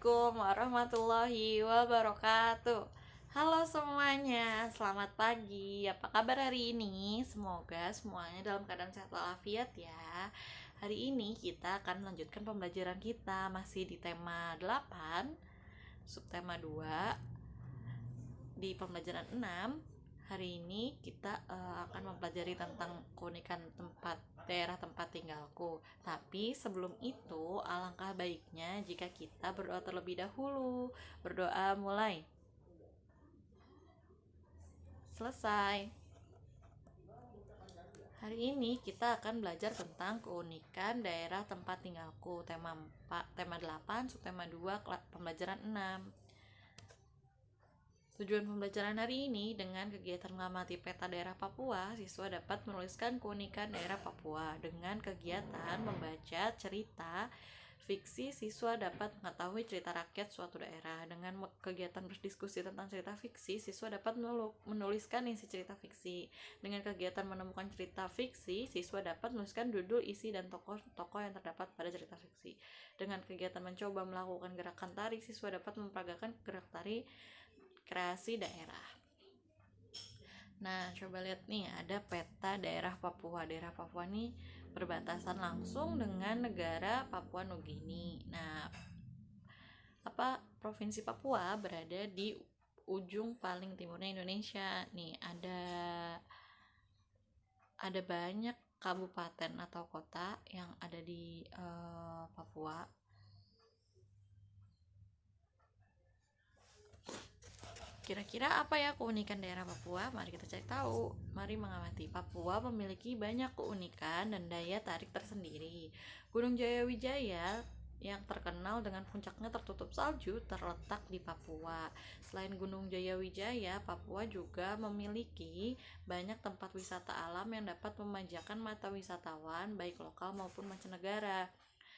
Assalamualaikum warahmatullahi wabarakatuh. Halo semuanya, selamat pagi. Apa kabar hari ini? Semoga semuanya dalam keadaan sehat walafiat ya. Hari ini kita akan melanjutkan pembelajaran kita masih di tema 8, subtema 2 di pembelajaran 6. Hari ini kita akan mempelajari tentang keunikan daerah tempat tinggalku. Tapi sebelum itu, alangkah baiknya jika kita berdoa terlebih dahulu. Berdoa mulai. Selesai. Hari ini kita akan belajar tentang keunikan daerah tempat tinggalku. Tema 8, subtema 2, pembelajaran 6. Tujuan pembelajaran hari ini, dengan kegiatan mengamati peta daerah Papua, siswa dapat menuliskan keunikan daerah Papua. Dengan kegiatan membaca cerita fiksi, siswa dapat mengetahui cerita rakyat suatu daerah. Dengan kegiatan berdiskusi tentang cerita fiksi, siswa dapat menuliskan isi cerita fiksi. Dengan kegiatan menemukan cerita fiksi, siswa dapat menuliskan judul, isi, dan tokoh-tokoh yang terdapat pada cerita fiksi. Dengan kegiatan mencoba melakukan gerakan tari, siswa dapat memperagakan gerak tari kreasi daerah. Nah, coba lihat nih, ada peta daerah Papua. Daerah Papua ini berbatasan langsung dengan negara Papua Nugini. Nah, Provinsi Papua berada di ujung paling timurnya Indonesia. Nih, ada banyak kabupaten atau kota yang ada di Papua. Kira-kira apa ya keunikan daerah Papua? Mari kita cari tahu. Mari mengamati. Papua memiliki banyak keunikan dan daya tarik tersendiri. Gunung Jayawijaya yang terkenal dengan puncaknya tertutup salju terletak di Papua. Selain Gunung Jayawijaya, Papua juga memiliki banyak tempat wisata alam yang dapat memanjakan mata wisatawan baik lokal maupun mancanegara.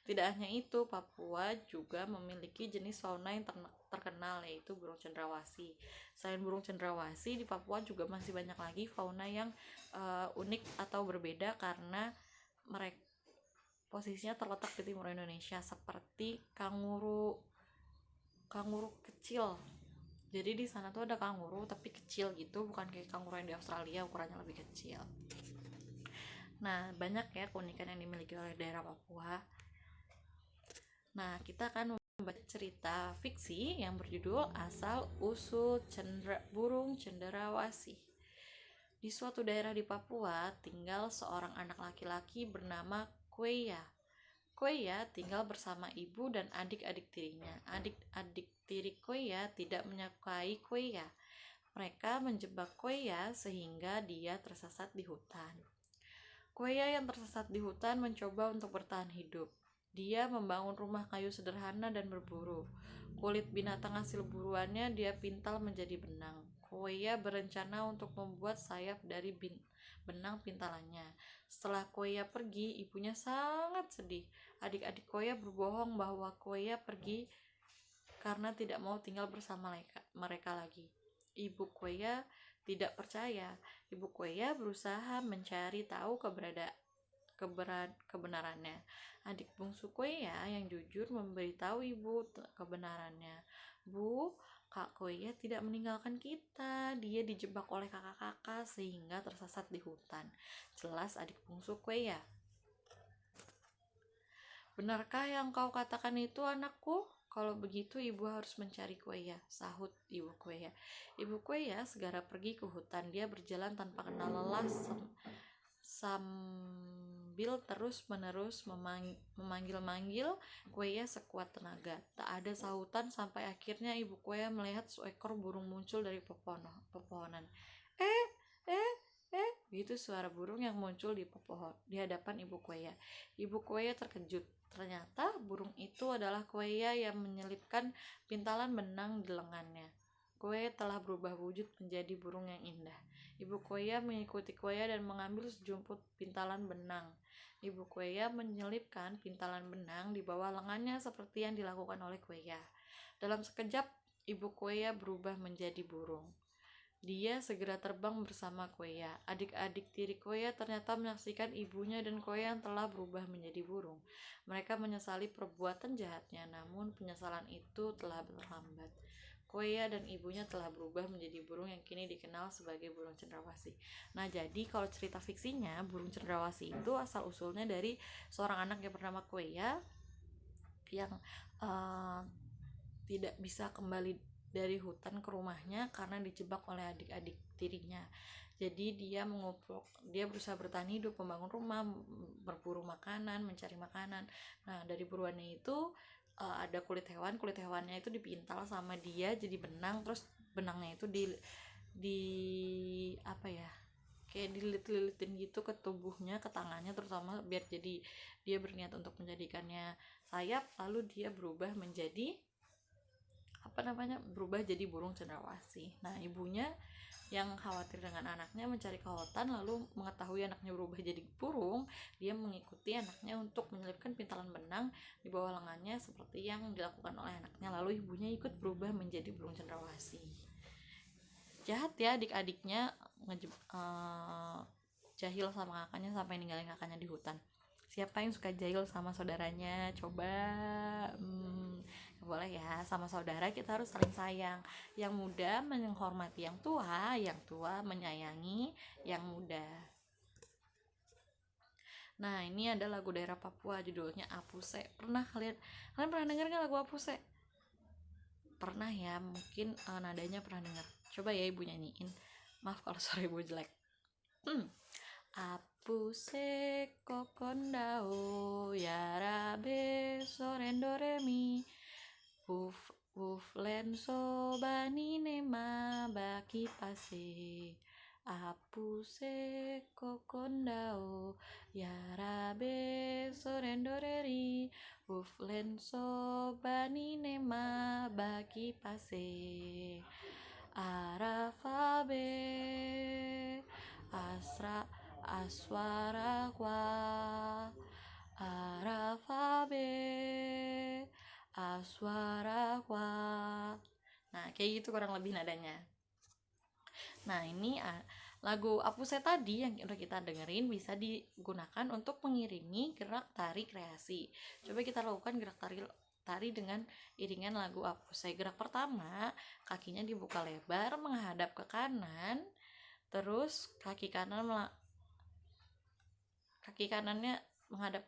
Tidak hanya itu, Papua juga memiliki jenis fauna yang terkenal, yaitu burung cendrawasih. Selain burung cendrawasih, di Papua juga masih banyak lagi fauna yang unik atau berbeda karena mereka posisinya terletak di timur Indonesia, seperti kanguru kecil. Jadi di sana tuh ada kanguru tapi kecil gitu, bukan kayak kanguru yang di Australia, ukurannya lebih kecil. Nah, banyak ya keunikan yang dimiliki oleh daerah Papua. Nah, kita akan membaca cerita fiksi yang berjudul Asal Usul Burung Cendrawasih. Di suatu daerah di Papua, tinggal seorang anak laki-laki bernama Kueya. Kueya tinggal bersama ibu dan adik-adik tirinya. Adik-adik tiri Kueya tidak menyukai Kueya. Mereka menjebak Kueya sehingga dia tersesat di hutan. Kueya yang tersesat di hutan mencoba untuk bertahan hidup. Dia membangun rumah kayu sederhana dan berburu. Kulit binatang hasil buruannya dia pintal menjadi benang. Kueya berencana untuk membuat sayap dari benang pintalannya. Setelah Kueya pergi, ibunya sangat sedih. Adik-adik Kueya berbohong bahwa Kueya pergi karena tidak mau tinggal bersama mereka lagi. Ibu Kueya tidak percaya. Ibu Kueya berusaha mencari tahu kebenarannya. Adik bungsu Kueya yang jujur memberitahu ibu kebenarannya. Bu, Kak Kueya tidak meninggalkan kita. Dia dijebak oleh kakak-kakak sehingga tersesat di hutan. Jelas adik bungsu Kueya. Benarkah yang kau katakan itu, anakku? Kalau begitu ibu harus mencari Kueya, sahut ibu Kueya. Ibu Kueya segera pergi ke hutan. Dia berjalan tanpa kenal lelah sambil terus-menerus memanggil-manggil Kueya sekuat tenaga. Tak ada sahutan sampai akhirnya ibu Kueya melihat seekor burung muncul dari pepohonan. Begitu suara burung yang muncul di hadapan ibu Kueya. Ibu Kueya terkejut. Ternyata burung itu adalah Kueya yang menyelipkan pintalan benang di lengannya. Kueya telah berubah wujud menjadi burung yang indah. Ibu Kueya mengikuti Kueya dan mengambil sejumput pintalan benang. Ibu Kueya menyelipkan pintalan benang di bawah lengannya seperti yang dilakukan oleh Kueya. Dalam sekejap, ibu Kueya berubah menjadi burung. Dia segera terbang bersama Koya. Adik-adik tiri Koya ternyata menyaksikan ibunya dan Koya yang telah berubah menjadi burung. Mereka menyesali perbuatan jahatnya, namun penyesalan itu telah terlambat. Koya dan ibunya telah berubah menjadi burung yang kini dikenal sebagai burung cendrawasih. Nah, jadi kalau cerita fiksinya, burung cendrawasih itu asal-usulnya dari seorang anak yang bernama Koya yang tidak bisa kembali dari hutan ke rumahnya karena dijebak oleh adik-adik tirinya. Jadi dia berusaha bertahan hidup, membangun rumah, berburu makanan, mencari makanan. Nah, dari buruannya itu ada kulit hewannya itu dipintal sama dia jadi benang, terus benangnya itu di apa ya? Kayak dililit-lilitin gitu ke tubuhnya, ke tangannya terutama, biar jadi dia berniat untuk menjadikannya sayap, lalu dia berubah jadi burung cendrawasih. Nah, ibunya yang khawatir dengan anaknya mencari ke hutan, lalu mengetahui anaknya berubah jadi burung, dia mengikuti anaknya untuk menyelipkan pintalan benang di bawah lengannya seperti yang dilakukan oleh anaknya, lalu ibunya ikut berubah menjadi burung cendrawasih. Jahat ya adik-adiknya, jahil sama kakaknya sampai ninggalin kakaknya di hutan. Siapa yang suka jahil sama saudaranya? Coba boleh ya, sama saudara kita harus saling sayang. Yang muda menghormati yang tua menyayangi yang muda. Nah, ini ada lagu daerah Papua judulnya Apuse. Kalian pernah dengar nggak lagu Apuse? Pernah ya, mungkin nadanya pernah dengar. Coba ya ibu nyanyiin. Maaf kalau suara ibu jelek. Apuse kokondao yarabe sorendo remi uf lenso bani nema baki pase. Apuse kokondao yarabe sorendo reri uf lenso bani nema baki pase. Arafabe aswara kwa arafabe aswara kwa. Nah, kayak gitu kurang lebih nadanya. Nah, ini lagu Apuse tadi yang udah kita dengerin bisa digunakan untuk mengiringi gerak tari kreasi. Coba kita lakukan gerak tari dengan iringan lagu Apuse. Gerak pertama, kakinya dibuka lebar menghadap ke kanan, terus kaki kanannya menghadap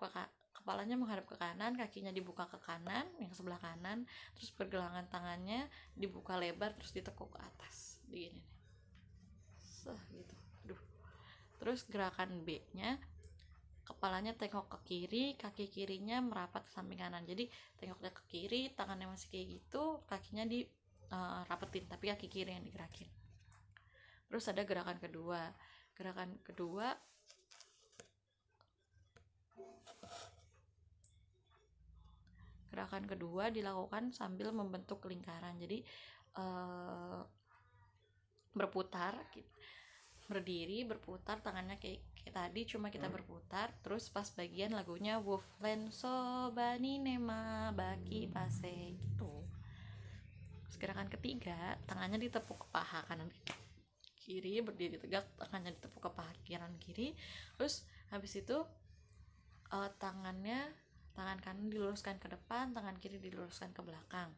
kepalanya menghadap ke kanan, kakinya dibuka ke kanan, yang sebelah kanan, terus pergelangan tangannya dibuka lebar terus ditekuk ke atas, begini nih. Gitu. Terus gerakan B-nya, kepalanya tengok ke kiri, kaki kirinya merapat ke samping kanan. Jadi tengoknya ke kiri, tangannya masih kayak gitu, kakinya rapetin, tapi kaki kiri yang digerakin. Terus ada gerakan kedua dilakukan sambil membentuk lingkaran. Jadi berputar, berdiri, berputar tangannya kayak tadi, cuma kita berputar. Terus pas bagian lagunya Wolf Lenso Bani Nema Baki Pase gitu. Terus gerakan ketiga, tangannya ditepuk ke paha kanan kiri, berdiri tegak, tangannya ditepuk ke paha kanan kiri. Terus habis itu tangan kanan diluruskan ke depan, tangan kiri diluruskan ke belakang.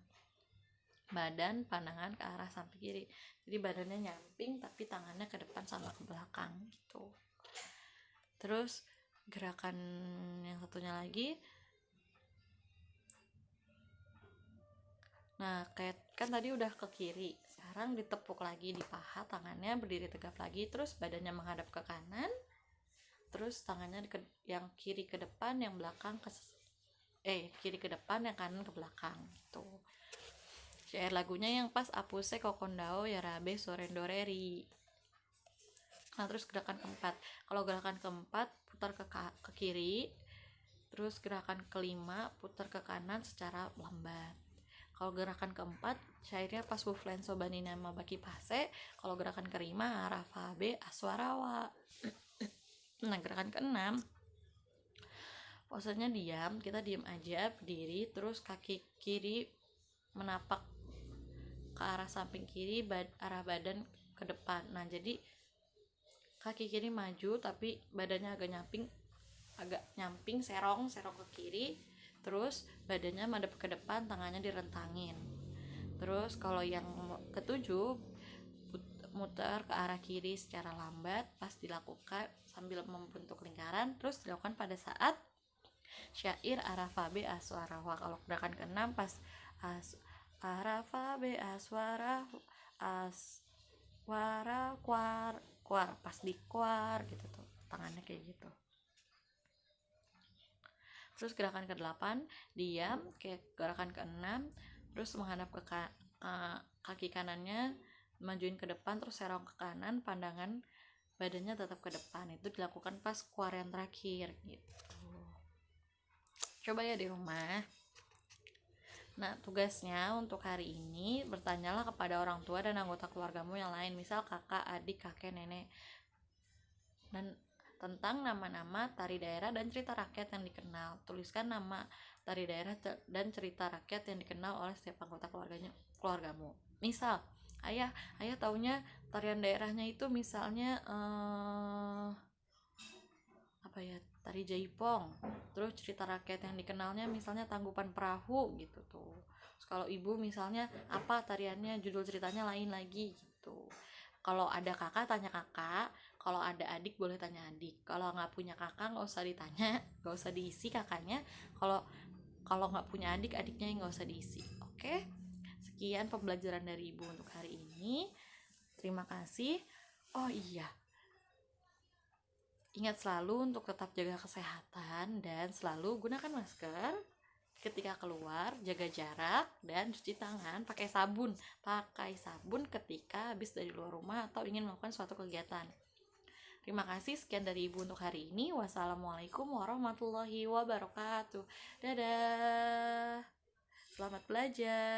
Badan pandangan ke arah samping kiri. Jadi badannya nyamping tapi tangannya ke depan sama ke belakang gitu. Terus gerakan yang satunya lagi, nah kayak kan tadi udah ke kiri, sekarang ditepuk lagi di paha, tangannya berdiri tegap lagi, terus badannya menghadap ke kanan, terus tangannya yang kiri ke depan, yang belakang kiri ke depan, yang kanan ke belakang gitu. Syair lagunya yang pas Apuse kokondao yarabe sorendoreri. Nah, terus gerakan keempat, kalau gerakan keempat putar ke kiri, terus gerakan kelima putar ke kanan secara lambat. Kalau gerakan keempat syairnya pas Wuflen Sobani nama Baki Pase. Kalau gerakan kelima Rafabe Aswarawa. Nah, gerakan keenam posenya diam, kita diam aja, berdiri, terus kaki kiri menapak ke arah samping kiri, arah badan ke depan. Nah, jadi kaki kiri maju tapi badannya agak nyamping, serong ke kiri, terus badannya madep ke depan, tangannya direntangin. Terus kalau yang ketujuh, muter ke arah kiri secara lambat, pas dilakukan sambil membentuk lingkaran, terus dilakukan pada saat syair arafa be aswara. Kalau gerakan keenam pas arafa be aswara, aswara kuar pas di kuar gitu tuh, tangannya kayak gitu. Terus gerakan ke-8 diam kayak gerakan ke-6, terus menghadap ke kaki kanannya, majuin ke depan, terus serong ke kanan, pandangan badannya tetap ke depan. Itu dilakukan pas kuar yang terakhir gitu. Coba ya di rumah. Nah, tugasnya untuk hari ini bertanyalah kepada orang tua dan anggota keluargamu yang lain, misal kakak, adik, kakek, nenek, dan tentang nama-nama tari daerah dan cerita rakyat yang dikenal. Tuliskan nama tari daerah dan cerita rakyat yang dikenal oleh setiap anggota keluargamu. Misal, ayah taunya tarian daerahnya itu misalnya tari jaipong. Terus cerita rakyat yang dikenalnya misalnya Tanggupan Perahu gitu tuh. Terus kalau ibu misalnya apa tariannya, judul ceritanya lain lagi gitu. Kalau ada kakak tanya kakak, kalau ada adik boleh tanya adik. Kalau nggak punya kakak nggak usah ditanya, nggak usah diisi kakaknya. Kalau nggak punya adik, adiknya yang nggak usah diisi. Oke, sekian pembelajaran dari ibu untuk hari ini. Terima kasih. Oh iya, ingat selalu untuk tetap jaga kesehatan dan selalu gunakan masker ketika keluar, jaga jarak, dan cuci tangan pakai sabun ketika habis dari luar rumah atau ingin melakukan suatu kegiatan. Terima kasih, sekian dari ibu untuk hari ini. Wassalamualaikum warahmatullahi wabarakatuh. Dadah, selamat belajar.